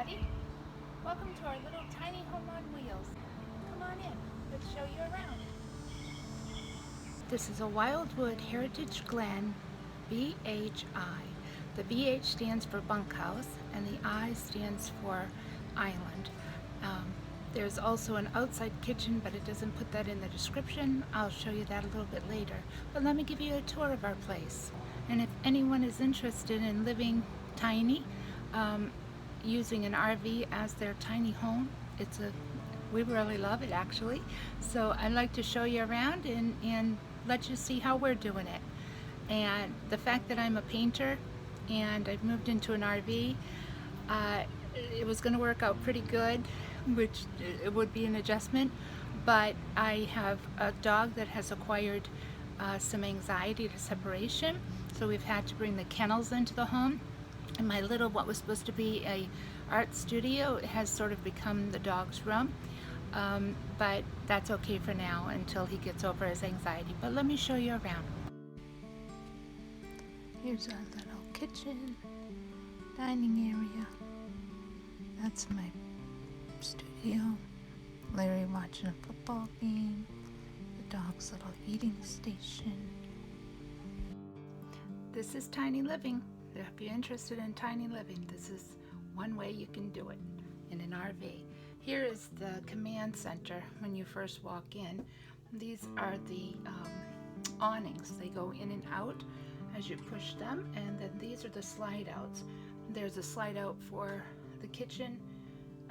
everybody. Welcome to our little tiny home on wheels. Come on in, let's show you around. This is a Wildwood Heritage Glen, BHI. The BH stands for bunkhouse and the I stands for island. There's also an outside kitchen, but it doesn't put that in the description. I'll show you that a little bit later. But let me give you a tour of our place. And if anyone is interested in living tiny, using an RV as their tiny home, we really love it actually. So I'd like to show you around and let you see how we're doing it. And the fact that I'm a painter and I've moved into an RV, it was going to work out pretty good, which it would be an adjustment, but I have a dog that has acquired some anxiety to separation, so we've had to bring the kennels into the home. And my little, what was supposed to be a art studio, has sort of become the dog's room, but that's okay for now until he gets over his anxiety. But let me show you around. Here's our little kitchen, dining area. That's my studio. Larry watching a football game. The dog's little eating station. This is tiny living. If you're interested in tiny living, this is one way you can do it in an RV. Here is the command center when you first walk in. These are the awnings. They go in and out as you push them, and then these are the slide outs. There's a slide out for the kitchen.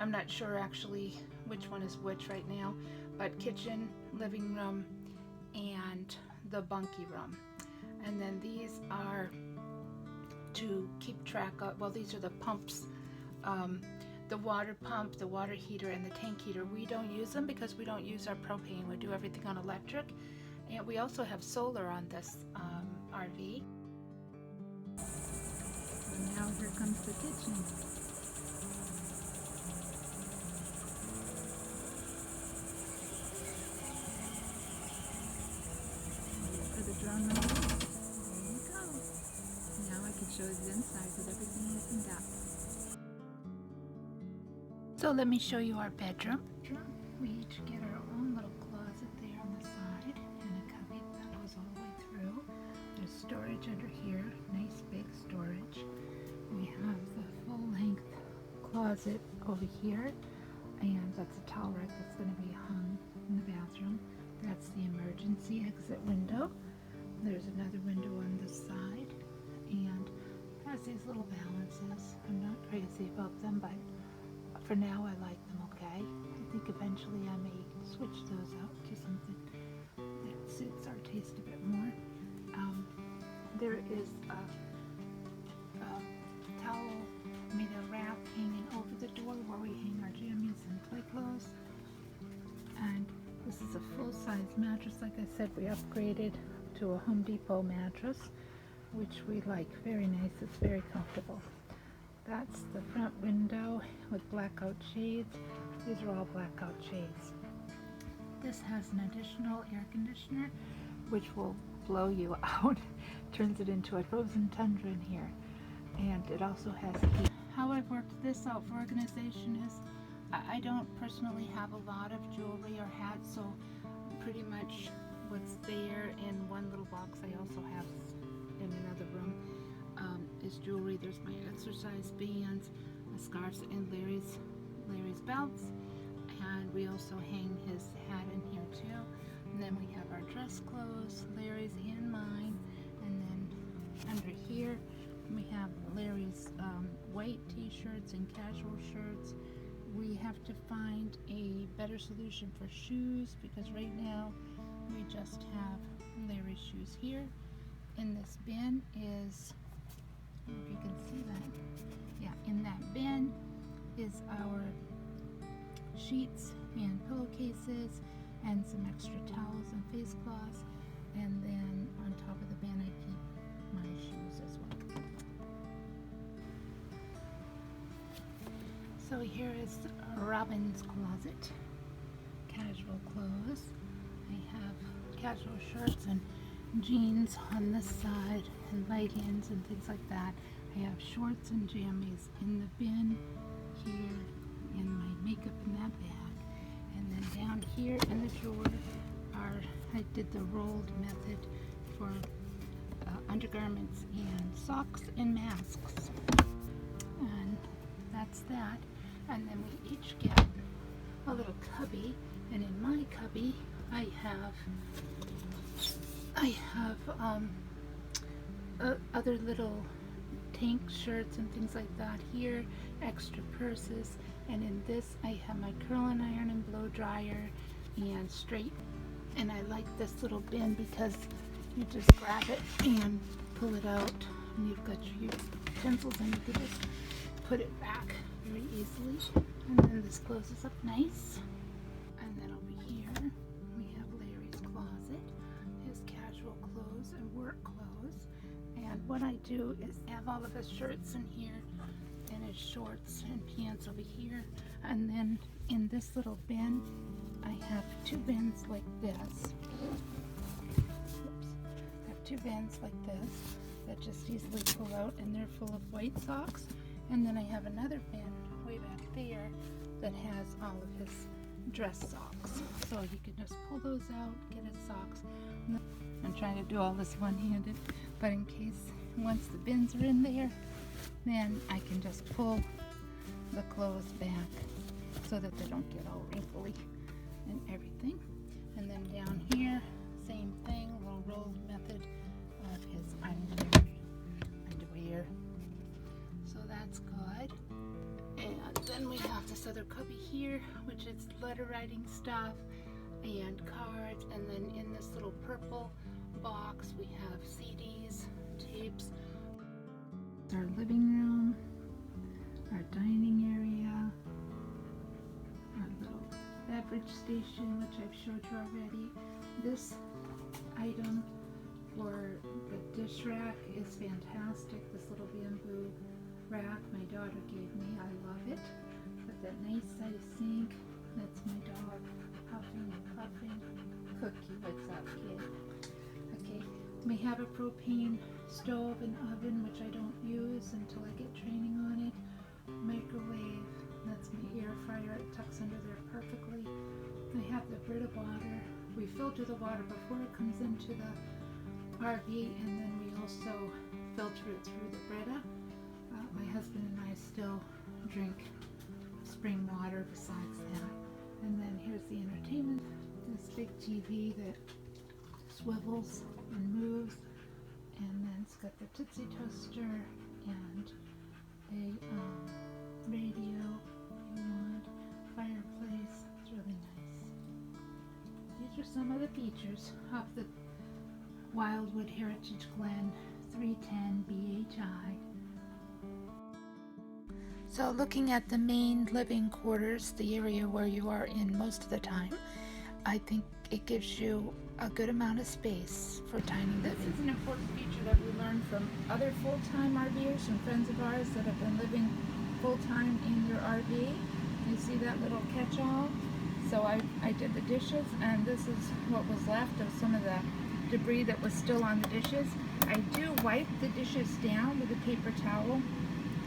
I'm not sure actually which one is which right now, but kitchen, living room, and the bunkie room. And then these are to keep track of, well, these are the pumps, the water pump, the water heater, and the tank heater. We don't use them because we don't use our propane. We do everything on electric, and we also have solar on this RV. And now here comes the kitchen. For the drum roll. There you go. Now I can show you the inside with everything opened up. So let me show you our bedroom. We each get our own little closet there on the side and a cubby that goes all the way through. There's storage under here, nice big storage. We have the full-length closet over here, and that's a towel rack that's going to be hung in the bathroom. That's the emergency exit window. There's another window on this side, and it has these little balances. I'm not crazy about them, but for now I like them okay. I think eventually I may switch those out to something that suits our taste a bit more. There is a towel, a wrap hanging over the door where we hang our jammies and play clothes. And this is a full-size mattress. Like I said, we upgraded to a Home Depot mattress, which we like. Very nice. It's very comfortable. That's the front window with blackout shades. These are all blackout shades. This has an additional air conditioner, which will blow you out. Turns it into a frozen tundra in here. And it also has heat. How I've worked this out for organization is I don't personally have a lot of jewelry or hats, so pretty much what's there in one little box I also have in another room is jewelry. There's my exercise bands, my scarves, and Larry's belts, and we also hang his hat in here too. And then we have our dress clothes, Larry's and mine, and then under here we have Larry's white t-shirts and casual shirts. We have to find a better solution for shoes because right now we just have Larry's shoes here. In this bin is, I don't know if you can see that. Yeah, in that bin is our sheets and pillowcases and some extra towels and face cloths. And then on top of the bin I keep my shoes as well. So here is Robin's closet. Casual clothes. I have casual shirts and jeans on this side and leggings and things like that. I have shorts and jammies in the bin here, and my makeup in that bag. And then down here in the drawer I did the rolled method for undergarments and socks and masks. And that's that. And then we each get a little cubby, and in my cubby I have other little tank shirts and things like that here, extra purses, and in this I have my curling iron and blow dryer and straight. And I like this little bin because you just grab it and pull it out, and you've got your utensils, and you can just put it back very easily. And then this closes up nice. And then over here we have Larry's closet, his casual clothes and work clothes. And what I do is have all of his shirts in here and his shorts and pants over here. And then in this little bin I have two bins like this. Oops. I have two bins like this that just easily pull out, and they're full of white socks. And then I have another bin way back there that has all of his dress socks. So you can just pull those out, get his socks. I'm trying to do all this one-handed, but in case once the bins are in there, then I can just pull the clothes back so that they don't get all wrinkly and everything. And then down here, same thing, a little rolled method of his underwear. So that's good. And then we have this other cubby here, which is letter writing stuff and cards. And then in this little purple box we have CDs, tapes. Our living room, our dining area, our little beverage station, which I've showed you already. This item for the dish rack is fantastic. This little bamboo rack my daughter gave me. I love it. With that nice size sink. That's my dog puffing and puffing. Cookie, what's up, kid? Okay, we have a propane stove and oven, which I don't use until I get training on it. Microwave, that's my air fryer. It tucks under there perfectly. I have the Brita water. We filter the water before it comes into the RV, and then we also filter it through the Brita. My husband and I still drink spring water besides that. And then here's the entertainment. This big TV that swivels and moves. And then it's got the Tootsie Toaster and a radio if you want, fireplace. It's really nice. These are some of the features of the Wildwood Heritage Glen 310 BHI. So looking at the main living quarters, the area where you are in most of the time, I think it gives you a good amount of space for tiny living. This is an important feature that we learned from other full-time RVers and friends of ours that have been living full-time in their RV. You see that little catch-all? So I did the dishes, and this is what was left of some of the debris that was still on the dishes. I do wipe the dishes down with a paper towel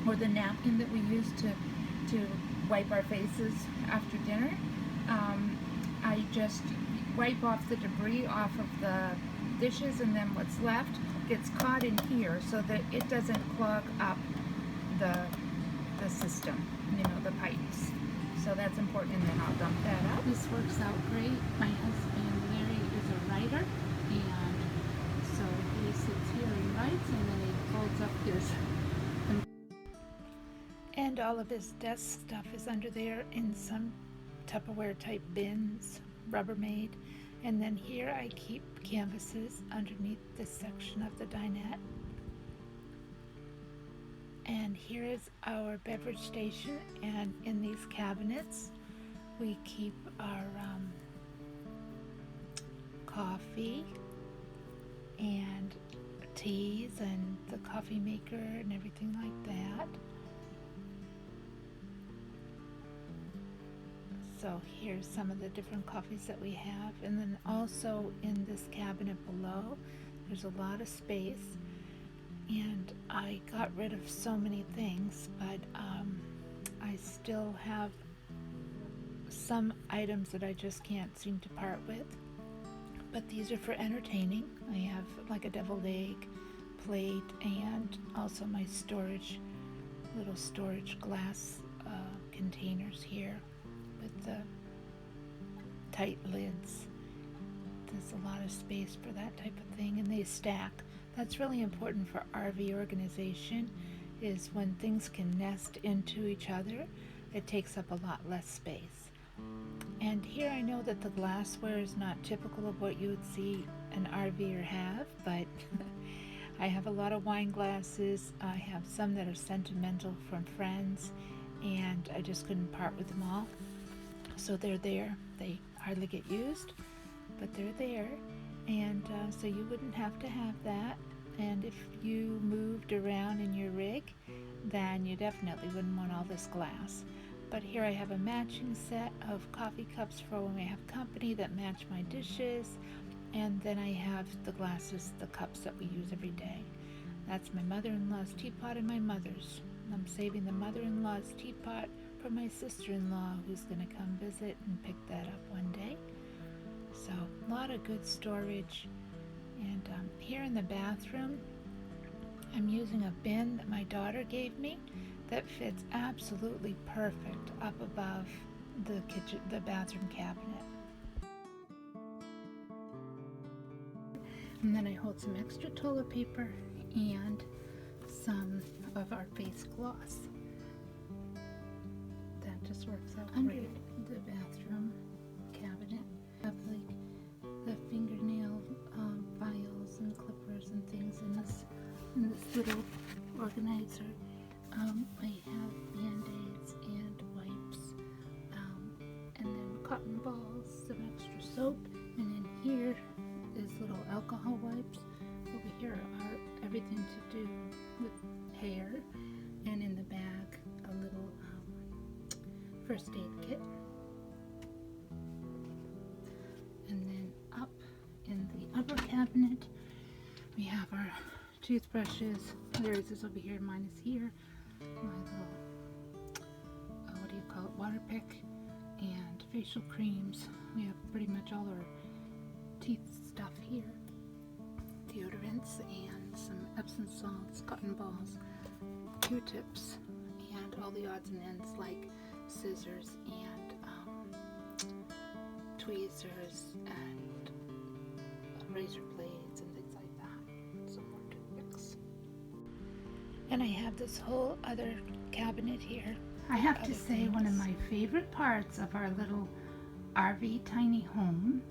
or the napkin that we use to wipe our faces after dinner. I just wipe off the debris off of the dishes, and then what's left gets caught in here so that it doesn't clog up the system, you know, the pipes. So that's important, and then I'll dump that out. This works out great. My husband Larry is a writer, and so he sits here and writes, and then he folds up his and all of his desk stuff is under there in some Tupperware type bins, Rubbermaid. And then here I keep canvases underneath this section of the dinette. And here is our beverage station, and in these cabinets we keep our coffee and teas and the coffee maker and everything like that. So here's some of the different coffees that we have, and then also in this cabinet below there's a lot of space, and I got rid of so many things, but I still have some items that I just can't seem to part with. But these are for entertaining. I have like a deviled egg plate and also my little storage glass containers here with the tight lids. There's a lot of space for that type of thing, and they stack. That's really important for RV organization, is when things can nest into each other, it takes up a lot less space. And here I know that the glassware is not typical of what you would see an RVer have, but I have a lot of wine glasses. I have some that are sentimental from friends, and I just couldn't part with them all. So they're there. They hardly get used, but they're there. And so you wouldn't have to have that. And if you moved around in your rig, then you definitely wouldn't want all this glass. But here I have a matching set of coffee cups for when we have company that match my dishes. And then I have the glasses, the cups that we use every day. That's my mother-in-law's teapot and my mother's. I'm saving the mother-in-law's teapot for my sister-in-law, who's going to come visit and pick that up one day. So a lot of good storage. And here in the bathroom, I'm using a bin that my daughter gave me that fits absolutely perfect up above the bathroom cabinet. And then I hold some extra toilet paper and some of our face gloss. That just works out under the bathroom cabinet. I have like the fingernail files and clippers and things in this little organizer. I have band-aids and wipes, and then cotton balls, some extra soap, and then here is little alcohol wipes. Over here are everything to do with hair, and in the bag a little first aid kit. And then up in the upper cabinet we have our toothbrushes. Theirs is over here, mine is here. My little, what do you call it, water pick, and facial creams. We have pretty much all our teeth stuff here. Deodorants and some Epsom salts, cotton balls, Q-tips, and all the odds and ends like scissors and tweezers and razor blades and things like that. Some more toothpicks. And I have this whole other cabinet here. I have to say, one of my favorite parts of our little RV tiny home,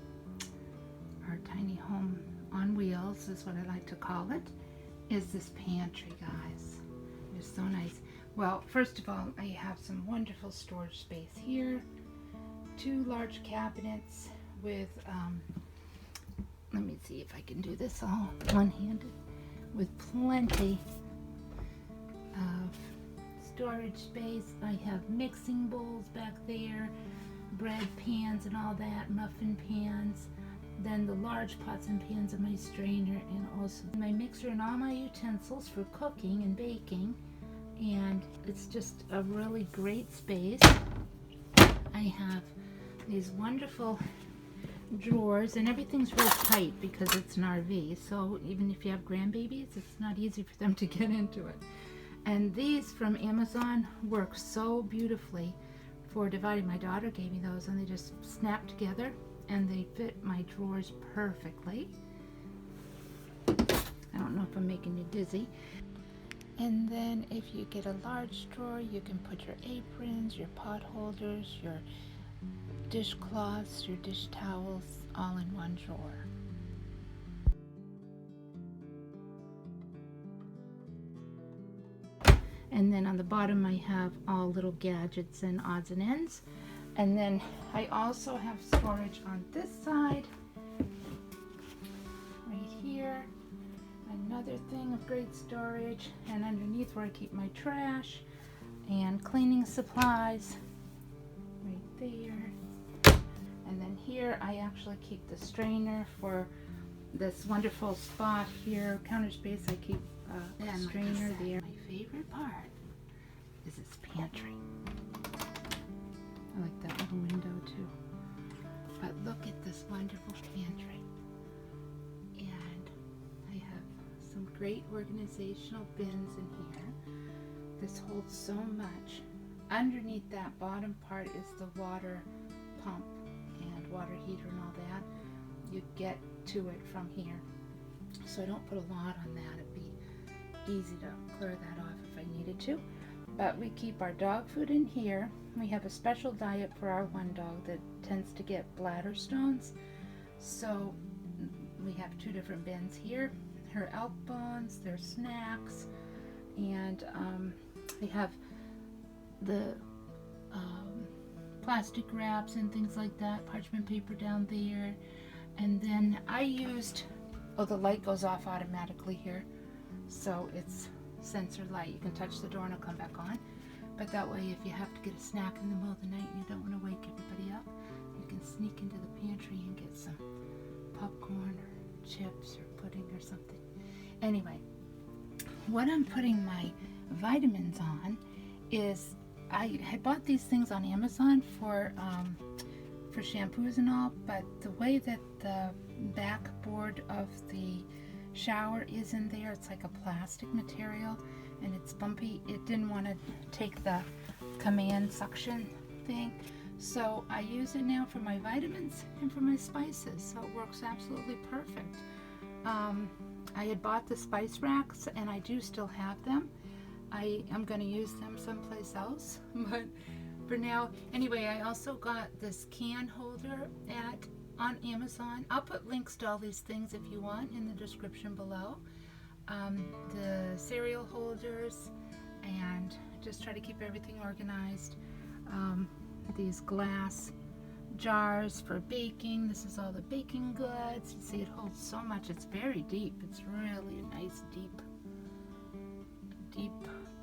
our tiny home on wheels is what I like to call it, is this pantry, guys. It's so nice. Well, first of all, I have some wonderful storage space here. 2 large cabinets with, let me see if I can do this all one-handed, with plenty of storage space. I have mixing bowls back there, bread pans and all that, muffin pans, then the large pots and pans of my strainer, and also my mixer and all my utensils for cooking and baking. And it's just a really great space. I have these wonderful drawers, and everything's real tight because it's an RV, so even if you have grandbabies, it's not easy for them to get into it. And these from Amazon work so beautifully for dividing. My daughter gave me those, and they just snap together and they fit my drawers perfectly. I don't know if I'm making you dizzy. And then if you get a large drawer, you can put your aprons, your pot holders, your dishcloths, your dish towels, all in one drawer. And then on the bottom I have all little gadgets and odds and ends. And then I also have storage on this side, right here. Another thing of great storage, and underneath where I keep my trash and cleaning supplies, right there. And then here I actually keep the strainer for this wonderful spot here, counter space. I keep strainer there. My favorite part is this pantry. I like that little window too. But look at this wonderful pantry. And I have some great organizational bins in here. This holds so much. Underneath that bottom part is the water pump and water heater and all that. You get to it from here. So I don't put a lot on that. It'd be easy to clear that off if I needed to. But we keep our dog food in here. We have a special diet for our one dog that tends to get bladder stones. So we have two different bins here. Her elk bones, their snacks, and we have the plastic wraps and things like that, parchment paper down there. And then I used, the light goes off automatically here. So it's sensor light. You can touch the door and it'll come back on. But that way, if you have to get a snack in the middle of the night and you don't want to wake everybody up, you can sneak into the pantry and get some popcorn or chips or pudding or something. Anyway, what I'm putting my vitamins on is, I had bought these things on Amazon for shampoos and all, but the way that the backboard of the shower is in there, it's like a plastic material and it's bumpy. It didn't want to take the command suction thing, so I use it now for my vitamins and for my spices, so it works absolutely perfect. I had bought the spice racks and I do still have them. I am going to use them someplace else, but for now, anyway, I also got this can holder on Amazon. I'll put links to all these things if you want in the description below. The cereal holders, and just try to keep everything organized. These glass jars for baking. This is all the baking goods. You see, it holds so much. It's very deep. It's really a nice deep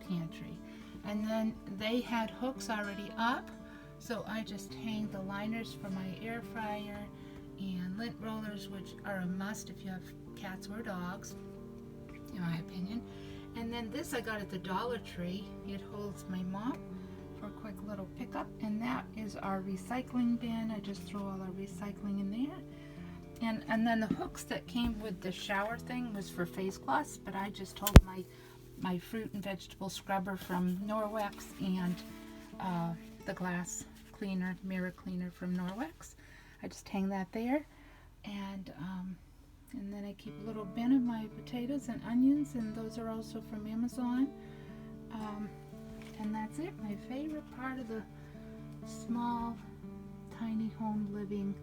pantry. And then they had hooks already up, so I just hang the liners for my air fryer and lint rollers, which are a must if you have cats or dogs, in my opinion. And then this I got at the Dollar Tree. It holds my mop for a quick little pickup, and that is our recycling bin. I just throw all our recycling in there. And then the hooks that came with the shower thing was for face cloths, but I just hold my fruit and vegetable scrubber from Norwex and the glass cleaner, mirror cleaner from Norwex. I just hang that there, and then I keep a little bin of my potatoes and onions, and those are also from Amazon. And that's it. My favorite part of the small, tiny home living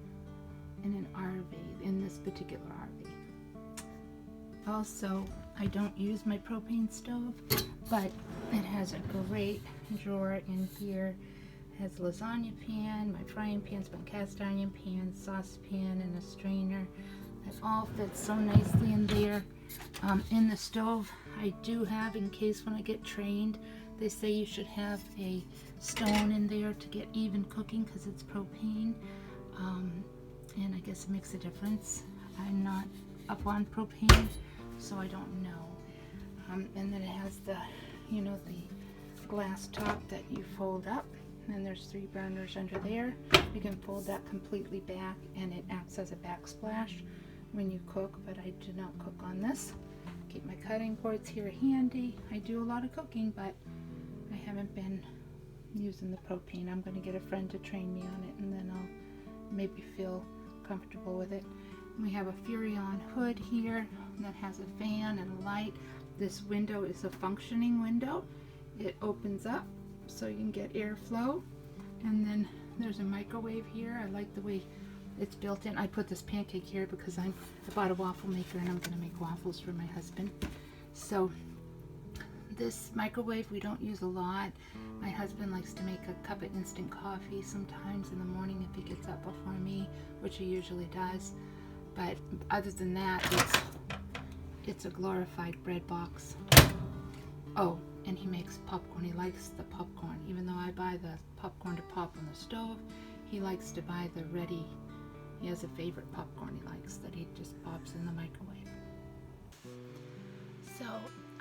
in an RV, in this particular RV. Also, I don't use my propane stove, but it has a great drawer in here. It has a lasagna pan, my frying pans, my cast iron pan, saucepan, and a strainer. It all fits so nicely in there. In the stove, I do have, in case when I get trained, they say you should have a stone in there to get even cooking because it's propane. And I guess it makes a difference. I'm not up on propane, so I don't know. And then it has the glass top that you fold up, and there's 3 burners under there. You can fold that completely back, and it acts as a backsplash when you cook, but I do not cook on this. Keep my cutting boards here handy. I do a lot of cooking, but I haven't been using the propane. I'm going to get a friend to train me on it, and then I'll maybe feel comfortable with it. We have a Furrion hood here that has a fan and a light. This window is a functioning window. It opens up so you can get airflow. And then there's a microwave here. I like the way it's built in. I put this pancake here because I bought a waffle maker and I'm going to make waffles for my husband. So this microwave we don't use a lot. My husband likes to make a cup of instant coffee sometimes in the morning if he gets up before me, which he usually does. But other than that, it's a glorified bread box. Oh, and he makes popcorn. He likes the popcorn. Even though I buy the popcorn to pop on the stove, he likes to buy the ready. He has a favorite popcorn he likes that he just pops in the microwave. So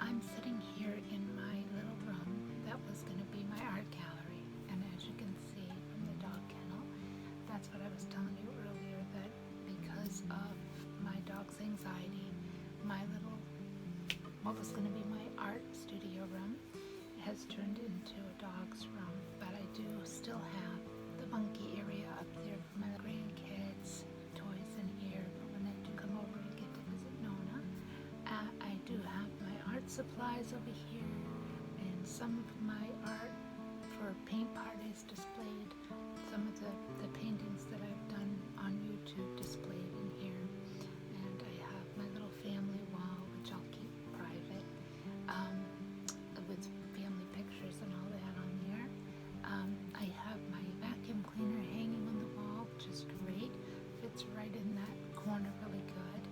I'm sitting here in my little room that was going to be my art gallery, and as you can see from the dog kennel, that's what I was telling you earlier, that because of my dog's anxiety, my little, what was going to be my art studio room has turned into a dog's room, but I do still have the monkey area up there for my grandkids, toys in here for when they do come over and get to visit Nona. I do have my art supplies over here and some of my art for paint parties displayed, some of the paintings that I've done on YouTube displayed in here, and I have my little family wall, which I'll keep private, with family pictures and all that on there. I have my vacuum cleaner hanging on the wall, which is great, fits right in that corner really good,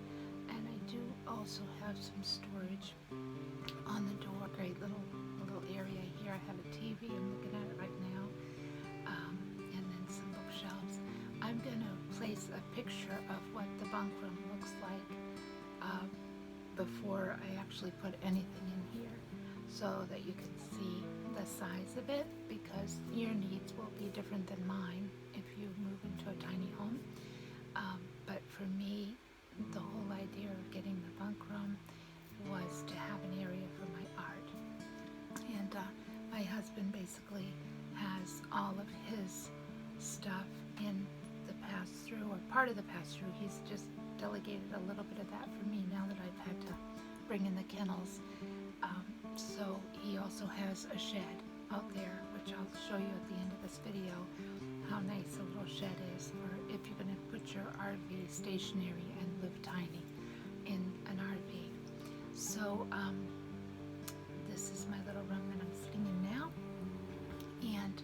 and I do also have some storage on the door, great little area here. I have a TV, I'm looking at it right now, and then some bookshelves. I'm going to place a picture of what the bunk room looks like before I actually put anything in here, so that you can see the size of it, because your needs will be different than mine if you move into a tiny home. But for me, the whole idea of getting the bunk room was to have an area for my art. And my husband basically has all of his stuff in the pass-through, or part of the pass-through. He's just delegated a little bit of that for me now that I've had to bring in the kennels. So he also has a shed out there, which I'll show you at the end of this video, how nice a little shed is for if you're going to put your RV stationary and live tiny in an RV. So this is my little room that I'm sitting in now, and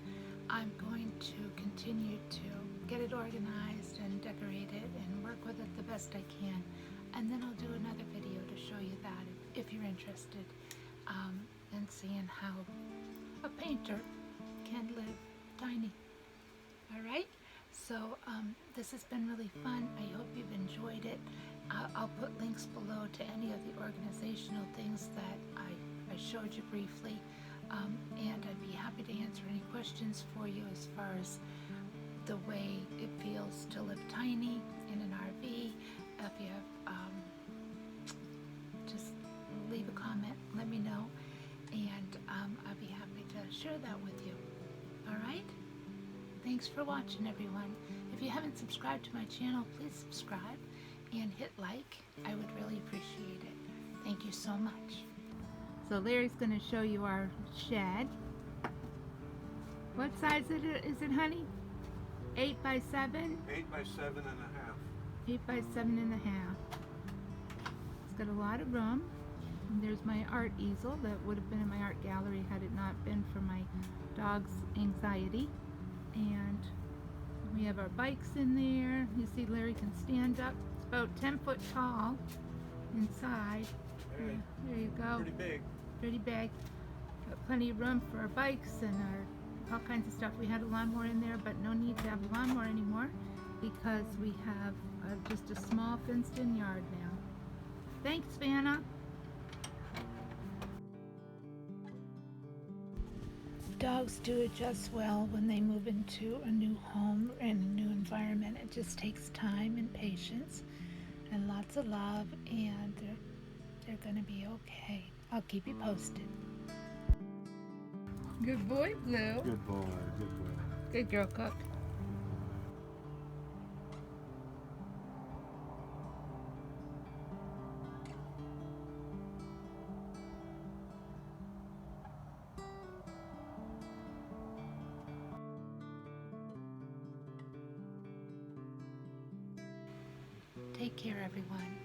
I'm going to continue to get it organized and decorate it and work with it the best I can, and then I'll do another video to show you that if you're interested, and seeing how a painter can live tiny. Alright, so this has been really fun. I hope you've enjoyed it. I'll put links below to any of the organizational things that I showed you briefly, and I'd be happy to answer any questions for you as far as the way it feels to live tiny in an RV. If you have, just leave a comment, let me know, and I'll be happy to share that with you. Alright? Thanks for watching, everyone. If you haven't subscribed to my channel, please subscribe and hit like. I would really appreciate it. Thank you so much. So Larry's going to show you our shed. What size is it, honey? 8 by 7? 8 by 7 and a half. 8 by 7 and a half. It's got a lot of room. And there's my art easel that would have been in my art gallery had it not been for my dog's anxiety. And we have our bikes in there. You see Larry can stand up. It's about 10 foot tall inside. Hey, There you go. pretty big. Pretty big. Got plenty of room for our bikes and all kinds of stuff. We had a lawnmower in there, but no need to have a lawnmower anymore because we have just a small fenced-in yard now. Thanks, Vanna. Dogs do adjust well when they move into a new home and a new environment. It just takes time and patience and lots of love, and they're going to be okay. I'll keep you posted. Good boy, Blue. Good boy, good boy. Good girl, Cook. Take care, everyone.